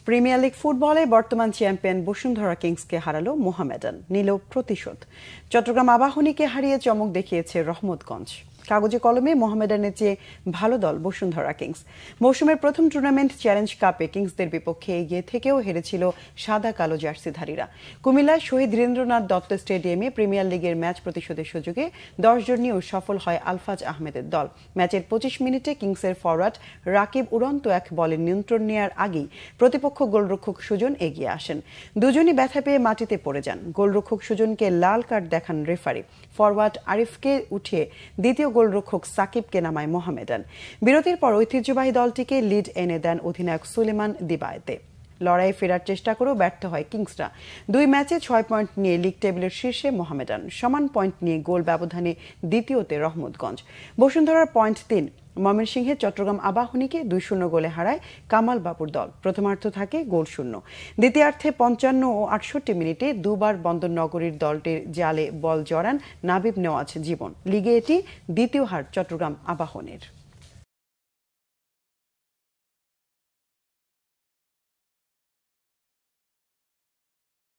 Premier league ফুটবলে বর্তমান champion Bashundhara কিংসকে হারালো মোহামেডান, নিল প্রতিশোধ। চট্টগ্রাম আবাহনীকে হারিয়ে চমক দেখিয়েছে রহমতগঞ্জ। কাগজে কলমে মোহামেডানের চেয়ে ভালো দল বসুন্ধরা কিংস। মৌসুমের প্রথম টুর্নামেন্ট চ্যালেঞ্জ কাপে কিংসদের বিপক্ষে এগিয়ে থেকেও হেরেছিল সাদা কালো জার্সিধারীরা। কুমিল্লার শহীদ ধীরেন্দ্রনাথ দত্ত স্টেডিয়ামে প্রিমিয়ার লিগের ম্যাচ প্রতিশোধের সুযোগে 10 জন নিয়েও সফল হয় আলফাজ আহমেদের দল। ম্যাচের 25 মিনিটে কিংসের ফরওয়ার্ড রাকিব উড়ন্ত এক বলে নিয়ন্ত্রণ নেয়ার আগেই প্রতিপক্ষ গোলরক্ষক সুজন এগিয়ে আসেন। দুজনই ব্যথা পেয়ে মাটিতে পড়ে যান। গোলরক্ষক সুজনকে লাল কার্ড দেখান রেফারি। ফরওয়ার্ড আরিফকে উঠিয়ে দ্বিতীয় গোলরক্ষক সাকিবকে নামায় মোহামেডান। বিরতির পর ঐতিহ্যবাহী দলটিকে লিড এনে দেন অধিনায়ক সুলেমান দিবায়েতে। লড়াইয়ে ফেরার চেষ্টা করেও ব্যর্থ হয় কিংসরা। 2 ম্যাচে 6 পয়েন্ট নিয়ে লিগ টেবিলের শীর্ষে মোহামেডান, সমান পয়েন্ট নিয়ে গোল ব্যবধানে দ্বিতীয়তে রহমতগঞ্জ। বসুন্ধরার পয়েন্ট 3। ময়মনসিংহে চট্টগ্রাম আবাহনীকে 2-0 গোলে হারায় কামাল বাবুর দল। প্রথমার্ধ থাকে গোলশূন্য। দ্বিতীয়ার্ধে 55 ও 68 মিনিটে দুবার বন্দরনগরীর দলটির জালে বল জড়ান নাবিব নেওয়াজ জীবন। লিগে এটি দ্বিতীয় হার চট্টগ্রাম আবাহনীর।